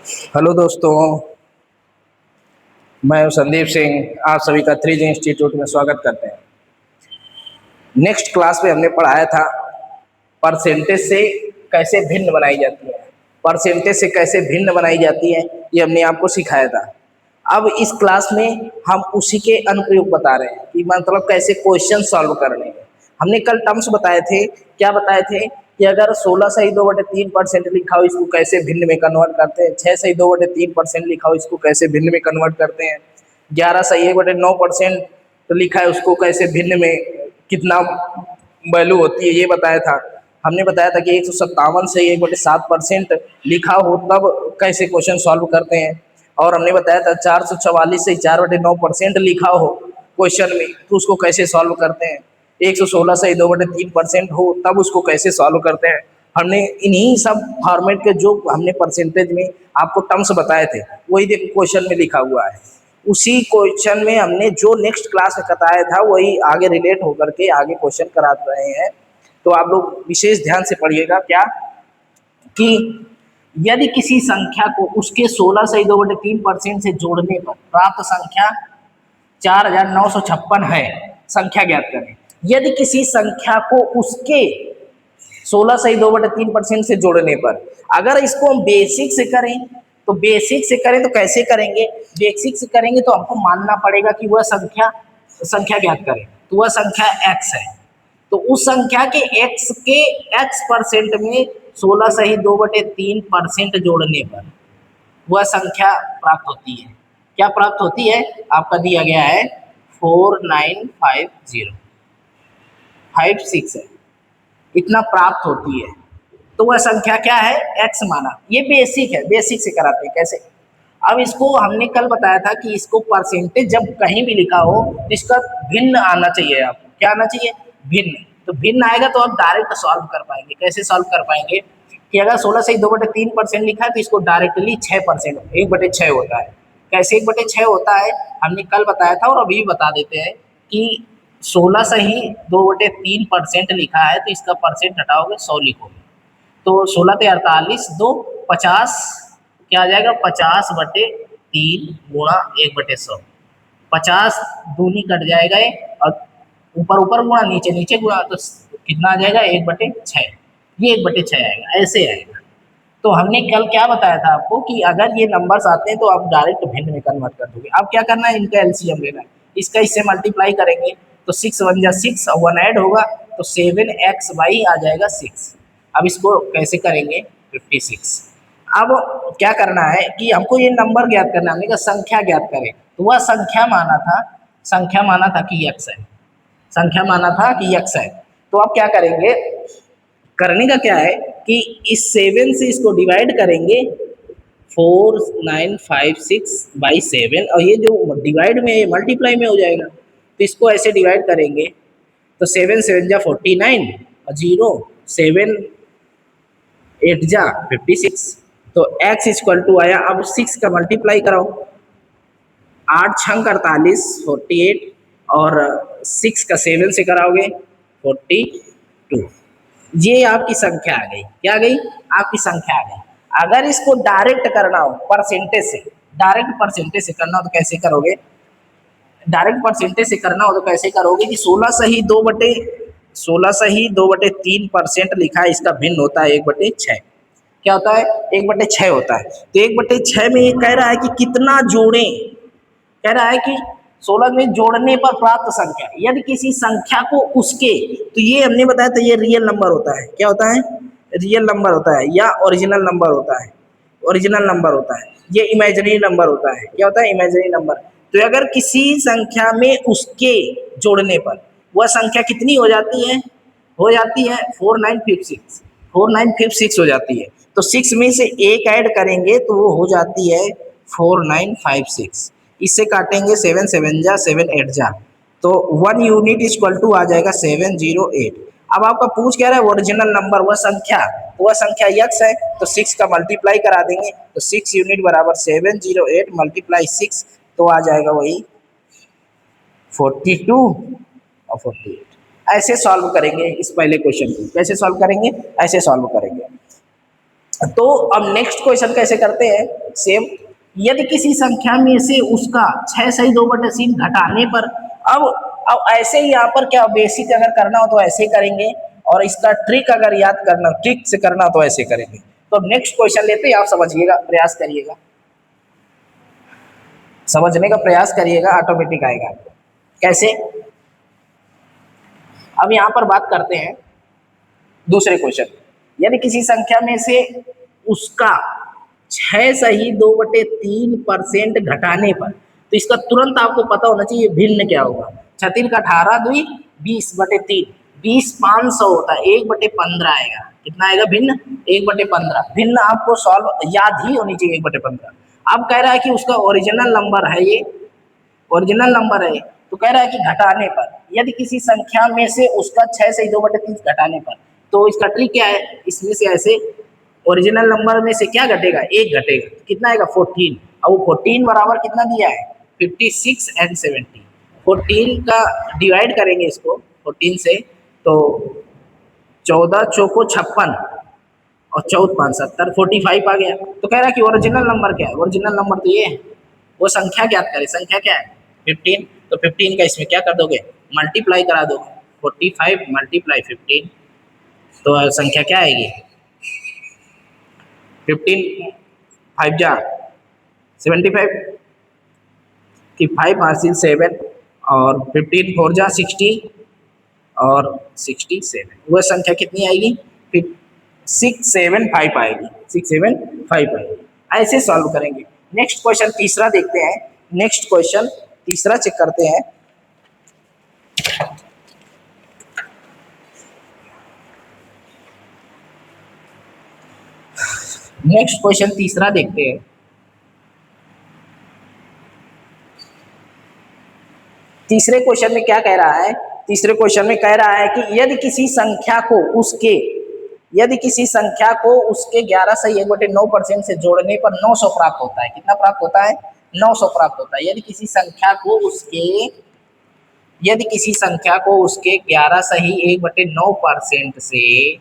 Hello दोस्तों, मैं हूं संदीप सिंह। आप सभी का 3G इंस्टीट्यूट में स्वागत करते हैं। नेक्स्ट क्लास में हमने पढ़ाया था परसेंटेज से कैसे भिन्न बनाई जाती है। परसेंटेज से कैसे भिन्न बनाई जाती है ये हमने आपको सिखाया था। अब इस क्लास में हम उसी के अनुप्रयोग बता रहे हैं कि मतलब कैसे क्वेश्चन सॉल्व करने हैं। हमने कल टर्म्स बताए थे, क्या बताए थे कि अगर 16 सही 2/3% लिखा हो इसको कैसे भिन्न में कन्वर्ट करते हैं, 6 सही 2/3% लिखा हो इसको कैसे भिन्न में कन्वर्ट करते हैं, 11 सही 1/9% तो लिखा है उसको कैसे भिन्न में कितना वैल्यू होती है ये बताया था। हमने बताया था कि 157 से 1/7% लिखा हो तब कैसे क्वेश्चन सॉल्व करते हैं। और हमने बताया था 444 से 4/9% लिखा हो क्वेश्चन में तो उसको कैसे सॉल्व करते हैं। 116 से 2/3% हो तब उसको कैसे सॉल्व करते हैं। हमने इन्हीं सब फॉर्मेट के जो हमने परसेंटेज में आपको टर्म्स बताए थे वही देखो क्वेश्चन में लिखा हुआ है। उसी क्वेश्चन में हमने जो नेक्स्ट क्लास में बताया था वही आगे रिलेट होकर के आगे क्वेश्चन करा रहे हैं। तो आप लोग विशेष ध्यान से पढ़िएगा क्या कि यदि किसी संख्या को उसके 16 सही 2/3% से जोड़ने पर प्राप्त संख्या 4956 है, संख्या ज्ञात करें। यदि किसी संख्या को उसके 16 सही 2/3% से जोड़ने पर, अगर इसको हम बेसिक से करें तो कैसे करेंगे। बेसिक से करेंगे तो हमको मानना पड़ेगा कि वह संख्या ज्ञात करें तो वह संख्या x है। तो उस संख्या के x परसेंट में 16 सही 2/3% जोड़ने पर वह संख्या प्राप्त होती है। क्या प्राप्त होती है? आपका दिया गया है 49505 है, इतना प्राप्त होती है। तो वह संख्या क्या है? x माना। ये बेसिक है, बेसिक से कराते हैं कैसे। अब इसको हमने कल बताया था कि इसको परसेंटेज जब कहीं भी लिखा हो तो इसका भिन्न आना चाहिए। आपको क्या आना चाहिए? भिन्न। तो भिन्न आएगा तो आप डायरेक्ट सॉल्व कर पाएंगे। कैसे सॉल्व कर पाएंगे कि अगर 16 से 2/3% लिखा है तो इसको डायरेक्टली 6% 1/6 होता है। कैसे 1/6 होता है हमने कल बताया था और अभी बता देते हैं कि 16 सही 2/3% लिखा है तो इसका परसेंट हटाओगे 100 लिखोगे तो 16 × 48 2 50 क्या आ जाएगा? 50/3 गुणा 1/100। 50 दूनी कट जाएगा ये और ऊपर ऊपर गुणा नीचे नीचे गुणा तो कितना आ जाएगा? 1/6। ये 1/6 आएगा, ऐसे आएगा। तो हमने कल क्या बताया था आपको कि अगर ये नंबर्स आते हैं तो आप डायरेक्ट भिन्न में कन्वर्ट कर दोगे। अब क्या करना है? इनका एलसीएम लेना है। इसका इससे मल्टीप्लाई करेंगे तो 6 × 1 = 6 और 1 ऐड होगा तो 7x आ जाएगा 6। अब इसको कैसे करेंगे? 56। अब क्या करना है कि हमको ये नंबर ज्ञात करना है। हमने कहा संख्या ज्ञात करें तो वह संख्या माना था कि x है। संख्या माना था कि x है। तो अब क्या करेंगे? करने का क्या है कि इस 7 से इसको डिवाइड करेंगे 4956/7 और ये जो डिवाइड में मल्टीप्लाई में हो जाएगा तो इसको ऐसे डिवाइड करेंगे तो 7 7 × 49 और 0 7 8 × 56 तो x = आया। अब 6 का मल्टीप्लाई कराओ 8 × 6 = 48 48 और 6 का 7 से कराओगे 42। ये आपकी संख्या आ गई। क्या आ गई? आपकी संख्या आ गई। अगर इसको डायरेक्ट करना हो परसेंटेज से, डायरेक्ट परसेंटेज से करना हो तो कैसे करोगे? डायरेक्ट परसेंटेज से करना हो तो कैसे करोगे कि 16 सही 2/3% लिखा है, इसका भिन्न होता है 1/6। क्या होता है? 1/6 होता है। तो 1/6 में ये कह रहा है कि कितना जोड़ें। कह रहा है कि 16 में जोड़ने पर प्राप्त संख्या यदि किसी संख्या को उसके, तो ये हमने बताया था ये रियल नंबर होता है। क्या होता है? रियल नंबर होता है या ओरिजिनल नंबर होता है। ओरिजिनल नंबर होता है। ये इमेजिनरी नंबर होता है। क्या होता है? Imaginary number. तो अगर किसी संख्या में उसके जोड़ने पर वह संख्या कितनी हो जाती है? 4956। 4956 हो जाती है। तो 6 में से एक ऐड करेंगे तो वो हो जाती है 4956। इससे काटेंगे 7 7 × 7 8 × तो 1 यूनिट = आ जाएगा 708। अब आपका पूछ क्या रहा है? ओरिजिनल नंबर वह संख्या, तो वह संख्या x है तो 6 का मल्टीप्लाई करा देंगे तो 6 यूनिट = 708 × 6 तो आ जाएगा वही 42 और 48। ऐसे सॉल्व करेंगे इस पहले क्वेश्चन को। कैसे सॉल्व करेंगे? ऐसे सॉल्व करेंगे। तो अब नेक्स्ट क्वेश्चन कैसे करते हैं? सेम। यदि किसी संख्या में से उसका 6 सही 2/3 घटाने पर, अब ऐसे ही यहाँ पर क्या बेसिक अगर करना हो तो ऐसे ही करेंगे, और इसका ट्रिक अगर याद करना, ट्रिक से करना तो ऐसे करेंगे। तो नेक्स्ट क्वेश्चन लेते हैं, आप समझिएगा, प्रयास करिएगा, समझने का प्रयास करिएगा, ऑटोमेटिक आएगा। कैसे? अब यहां पर बात करते हैं दूसरे क्वेश्चन। यदि किसी संख्या में से उसका 6 सही 2/3% घटाने पर, तो इसका तुरंत आपको पता होना चाहिए भिन्न क्या होगा। 36 का 18 2 20/3, 20 500 होता है, 1/15 आएगा। कितना आएगा भिन्न? 1/15। भिन्न आपको सॉल्व याद ही होनी चाहिए, 1/15। अब कह रहा है कि उसका ओरिजिनल नंबर है, ये ओरिजिनल नंबर है, तो कह रहा है कि घटाने पर, यदि किसी संख्या में से उसका 6 से 2/3 घटाने पर, तो इसका ट्रिक क्या है? इसमें से ऐसे ओरिजिनल नंबर में से क्या घटेगा? 1 घटेगा, कितना आएगा? 14। अब वो 14 बराबर कितना दिया है? 56 एंड 70। 14 का डिवाइड करेंगे इसको 14 से, तो 14 चौको 56 और 14 5 70, 45 आ गया। तो कह रहा है कि ओरिजिनल नंबर क्या है? ओरिजिनल नंबर तो ये है। वो संख्या ज्ञात करें, संख्या क्या है? 15। तो 15 का इसमें क्या कर दोगे? मल्टीप्लाई करा दोगे, 45 मल्टीप्लाई 15, तो संख्या क्या आएगी? 15 5 जा 75 कि 5 हासिल 7 और 15 4 जा 60 और 67, वह संख्या कितनी आएगी? 675 आएगी, 675 आएगी। ऐसे सॉल्व करेंगे। नेक्स्ट क्वेश्चन तीसरा देखते हैं। नेक्स्ट क्वेश्चन तीसरा चेक करते हैं। नेक्स्ट क्वेश्चन तीसरा देखते हैं। तीसरे क्वेश्चन में क्या कह रहा है? तीसरे क्वेश्चन में कह रहा है कि यदि किसी संख्या को उसके 11 सही 1/9% से जोड़ने पर 900 प्राप्त होता है। कितना प्राप्त होता है? 900 प्राप्त होता है। यदि किसी संख्या को उसके 11 सही 1/9% से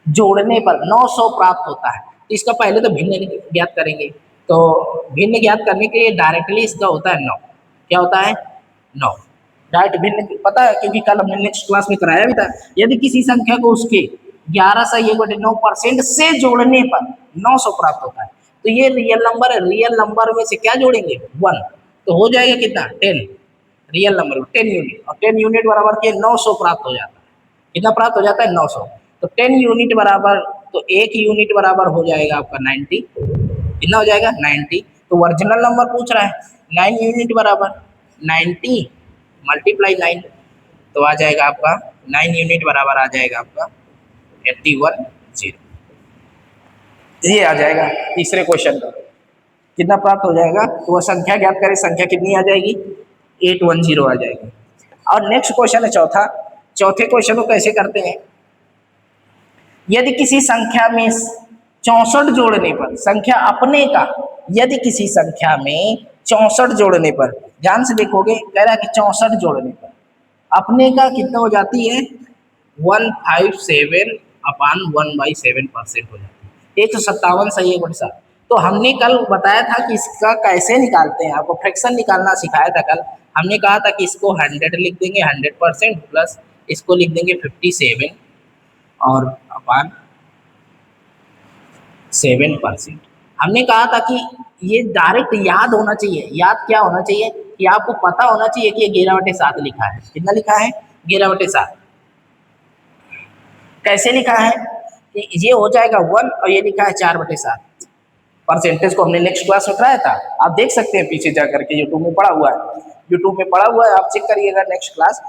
जोड़ने पर 900 प्राप्त होता है। तो इसका पहले तो भिन्न ज्ञात करेंगे। तो भिन्न ज्ञात करने के लिए डायरेक्टली इसका होता है 9। क्या होता है? 9। डायरेक्ट भिन्न पता है, क्योंकि कल हमने नेक्स्ट क्लास में कराया भी था। यदि किसी संख्या को उसके 11 सही 1/9% से जोड़ने पर 900 प्राप्त होता है, तो ये रियल नंबर है। रियल नंबर में से क्या जोड़ेंगे? 1, तो हो जाएगा कितना? 10। रियल नंबर में 10 यूनिट, और 10 यूनिट बराबर के 900 प्राप्त हो जाता है। कितना प्राप्त हो जाता है? 900। तो 10 यूनिट बराबर, तो 1 यूनिट बराबर हो जाएगा आपका 90। कितना हो जाएगा? 90। तो ओरिजिनल नंबर पूछ रहा है, 9 यूनिट बराबर 90 मल्टीप्लाई 9, तो आ जाएगा आपका 9 यूनिट बराबर आ जाएगा आपका 810। ये आ जाएगा तीसरे क्वेश्चन का। कितना प्राप्त हो जाएगा? तो वह संख्या ज्ञात करें, संख्या कितनी आ जाएगी? 810 आ जाएगी। और नेक्स्ट क्वेश्चन है चौथा। चौथे क्वेश्चन को कैसे करते हैं? यदि किसी संख्या में 64 जोड़ने पर, संख्या अपने का, यदि किसी संख्या में 64 जोड़ने पर, ध्यान से देखोगे, कह रहा है कि 64 जोड़ने पर अपने का कितना हो जाती है? 157 अपान 1/7% हो जाती है। 157 सही है 1/7। तो हमने कल बताया था कि इसका कैसे निकालते हैं, आपको फ्रैक्शन निकालना सिखाया था कल। हमने कहा था कि इसको 100 लिख देंगे, 100% प्लस इसको लिख देंगे 57 और अपान 7%। हमने कहा था कि ये डायरेक्ट याद होना चाहिए। याद क्या होना चाहिए? कि आपको पता होना चाहिए कि ये 11/7 लिखा है। कितना लिखा है? 11/7। कैसे लिखा है? कि ये हो जाएगा 1 और ये लिखा है 4/7। परसेंटेज को हमने नेक्स्ट क्लास में कराया था, आप देख सकते हैं पीछे जा करके, यूट्यूब में पड़ा हुआ है। यूट्यूब में पड़ा हुआ है, आप चेक करिएगा नेक्स्ट क्लास,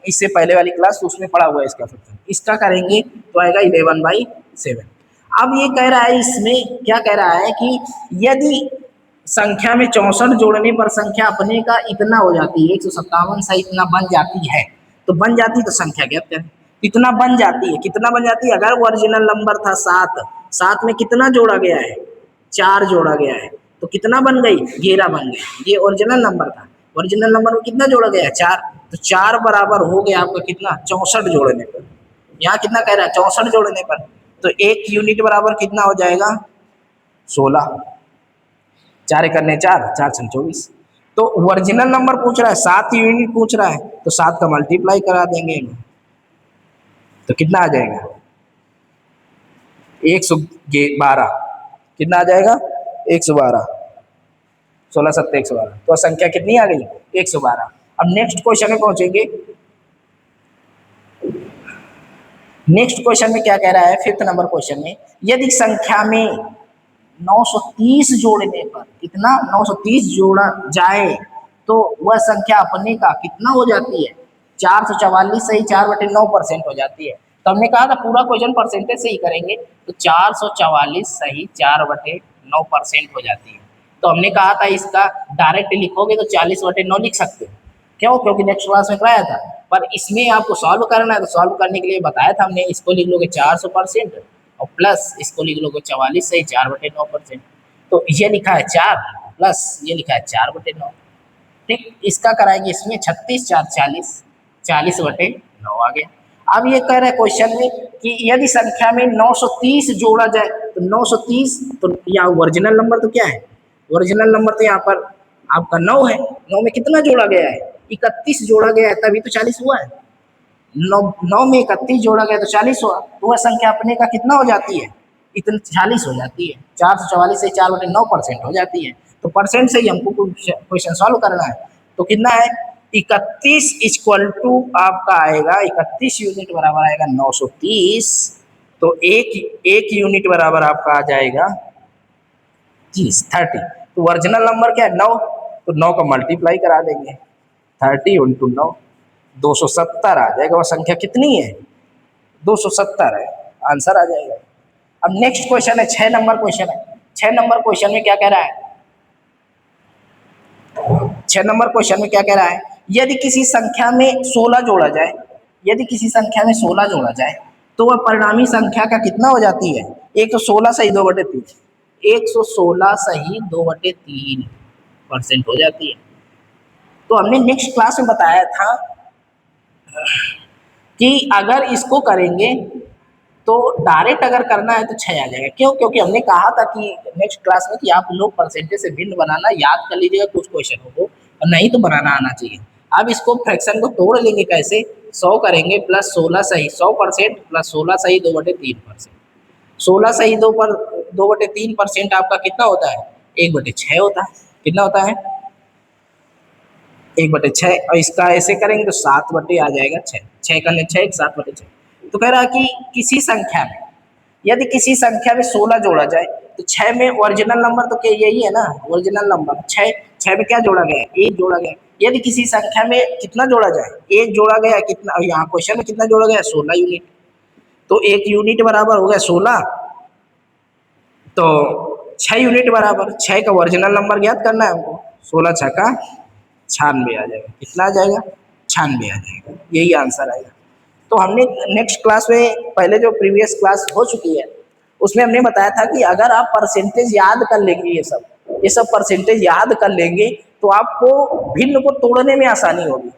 इससे पहले वाली क्लास, तो उसमें पड़ा हुआ है इसका फ्रैक्शन। इसका करेंगे तो आएगा 11/7। अब ये कह रहा है, इसमें क्या कह रहा है कि यदि संख्या में 64 जोड़ने पर संख्या अपने का इतना हो जाती है, 157 से इतना बन जाती है, तो बन जाती है तो संख्या ज्ञात करें। कितना बन जाती है? कितना बन जाती है? अगर ओरिजिनल नंबर था 7, 7 में कितना जोड़ा गया है? 4 जोड़ा गया है, तो कितना बन गई? 11 बन गई। ये ओरिजिनल नंबर था। ओरिजिनल नंबर में कितना जोड़ा गया है? 4। तो 4 बराबर हो गया आपका कितना? 64 जोड़ने पर। यहाँ कितना कह रहा है? 64 जोड़ने पर। तो 1 यूनिट बराबर कितना हो जाएगा? 16, 4 करने 4, 4 छन 24। तो ओरिजिनल नंबर पूछ रहा है, 7 यूनिट पूछ रहा है, तो 7 का मल्टीप्लाई करा देंगे, तो कितना आ जाएगा 112। कितना आ जाएगा 112, 16 7 112। तो संख्या कितनी आ गई 112। अब नेक्स्ट क्वेश्चन में पहुंचेंगे। नेक्स्ट क्वेश्चन में क्या कह रहा है, 5th नंबर क्वेश्चन में, यदि संख्या में 930 जोड़ने पर, कितना 930 जोड़ा जाए तो वह संख्या अपने का कितना हो जाती है, 444 सही 4/9% हो जाती है। तो हमने कहा था पूरा क्वेश्चन परसेंटेज से ही करेंगे, तो 444 सही 4/9% हो जाती है। तो हमने कहा था इसका डायरेक्ट लिखोगे तो 40/9 लिख सकते हो, क्यों, क्योंकि नेक्स्ट क्लास में कराया था। पर इसमें आपको सॉल्व करना है, तो सॉल्व करने के लिए बताया था हमने, इसको लिख लोगे 400% और प्लस इसको लिख लोगे 44 सही 4/9%। तो ये लिखा है 4 प्लस ये लिखा है 4/9। ठीक, इसका कराएंगे इसमें 36 4 40, 40/9 आ गया। अब ये कह रहे हैं क्वेश्चन में कि यदि संख्या में 930 जोड़ा जाए तो 930, तो यहाँ ओरिजिनल नंबर तो क्या है, ओरिजिनल नंबर तो यहाँ पर आपका 9 है। 9 में कितना जोड़ा गया है, 31 जोड़ा गया है, तभी तो 40 हुआ है। 9 में 31 जोड़ा गया तो 40 हुआ, तो वह संख्या अपने का कितना हो जाती है, इतनी 40 हो जाती है। 444 से 4/9% हो जाती है। तो परसेंट से ही हमको क्वेश्चन सॉल्व करना है। तो कितना है 31 इक्वल टू आपका आएगा 31 यूनिट बराबर आएगा 930। तो एक यूनिट बराबर आपका आ जाएगा 30। तो ओरिजिनल नंबर क्या है 9, तो 9 का मल्टीप्लाई करा देंगे, 30 × 9 270 आ जाएगा। वह संख्या कितनी है 270 है, आंसर आ जाएगा। अब नेक्स्ट क्वेश्चन है 6 नंबर क्वेश्चन है। 6 नंबर क्वेश्चन में क्या कह रहा है, 6 नंबर क्वेश्चन में क्या कह रहा है, यदि किसी संख्या में 16 जोड़ा जाए, यदि किसी संख्या में 16 जोड़ा जाए तो वह परिणामी संख्या का कितना हो जाती है, 116 सही 2/3, 116 सही 2/3% हो जाती है। तो हमने नेक्स्ट क्लास में बताया था कि अगर इसको करेंगे तो डायरेक्ट अगर करना है तो 6 आ जाएगा। क्यों, क्योंकि हमने कहा था कि नेक्स्ट क्लास में कि आप लोग परसेंटेज से भिन्न बनाना याद कर लीजिएगा कुछ क्वेश्चनों को, और नहीं तो बनाना आना चाहिए। अब इसको फ्रैक्शन को तोड़ लेंगे कैसे, 100 करेंगे प्लस 16 सही 100% प्लस 16 सही 2/3%। 16 सही 2/3% आपका कितना होता है 1/6 होता है। कितना होता है 1/6, और इसका ऐसे करेंगे तो 7 आ जाएगा 6, 6 करने 6 7/6। तो कह रहा है कि किसी संख्या में, यदि किसी संख्या में 16 जोड़ा जाए तो 6 में ओरिजिनल नंबर तो क्या यही है ना, ओरिजिनल नंबर 6 में क्या जोड़ा गया, 1 जोड़ा गया। यदि किसी संख्या में कितना जोड़ा जाए, 1 जोड़ा गया, कितना यहाँ क्वेश्चन में कितना जोड़ा गया 16 यूनिट, तो 1 यूनिट बराबर हो गया 16, तो 6 यूनिट बराबर 6 का ओरिजिनल नंबर ज्ञात करना है हमको, 16 6 का 96 आ जाएगा। कितना आ जाएगा 96 आ जाएगा, यही आंसर आएगा। तो हमने नेक्स्ट क्लास में, पहले जो प्रीवियस क्लास हो चुकी है उसमें हमने बताया था कि अगर आप परसेंटेज याद कर लेंगे, ये सब परसेंटेज याद कर लेंगे तो आपको भिन्न को तोड़ने में आसानी होगी।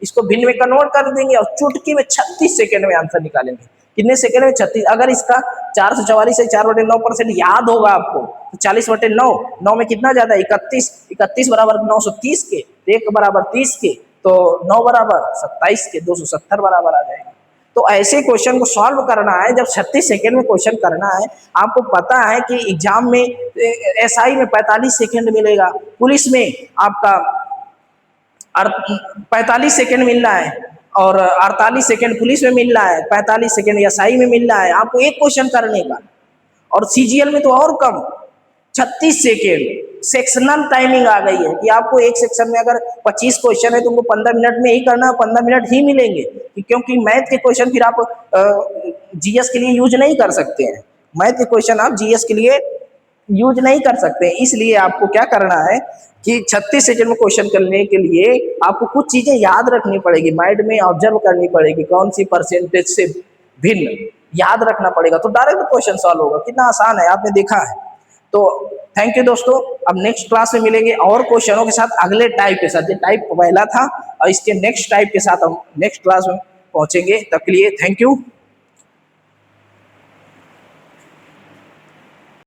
इसको भिन्न में कन्वर्ट कर देंगे और चुटकी में 36 सेकेंड में आंसर निकालेंगे। कितने सेकेंड में 36। अगर इसका 444 से 4/9% याद होगा आपको तो 40/9, 9 में कितना ज्यादा 31, 31 बराबर 930 के, 1 बराबर 30 के, तो 9 बराबर 27 के, 270 बराबर आ जाएगा। तो ऐसे क्वेश्चन को सॉल्व करना है जब 36 सेकेंड में क्वेश्चन करना है। आपको पता है कि एग्जाम में एसआई में 45 सेकेंड मिलेगा, पुलिस में आपका 45 सेकेंड मिल रहा है, और 48 सेकेंड पुलिस में मिल रहा है, 45 सेकेंड एसआई में मिल रहा है आपको एक क्वेश्चन करने का। और सीजीएल में तो और कम, 36 सेकेंड सेक्शनल टाइमिंग आ गई है कि आपको एक सेक्शन में अगर 25 क्वेश्चन है तो उनको 15 मिनट में ही करना है, 15 मिनट ही मिलेंगे, क्योंकि मैथ के क्वेश्चन फिर आप जीएस के लिए यूज नहीं कर सकते हैं। मैथ के क्वेश्चन आप जीएस के लिए यूज नहीं कर सकते, इसलिए आपको क्या करना है कि 36 सेकंड में क्वेश्चन करने के लिए आपको कुछ चीजें याद रखनी पड़ेगी, माइंड में ऑब्जर्व करनी पड़ेगी, कौन सी परसेंटेज से भिन्न याद रखना पड़ेगा, तो डायरेक्ट क्वेश्चन सॉल्व होगा। कितना आसान है, आपने देखा है। तो थैंक यू दोस्तों, अब नेक्स्ट क्लास में मिलेंगे और क्वेश्चनों के साथ, अगले टाइप के साथ। ये टाइप पहला था और इसके नेक्स्ट टाइप के साथ हम नेक्स्ट क्लास में पहुंचेंगे। तब के लिए थैंक यू।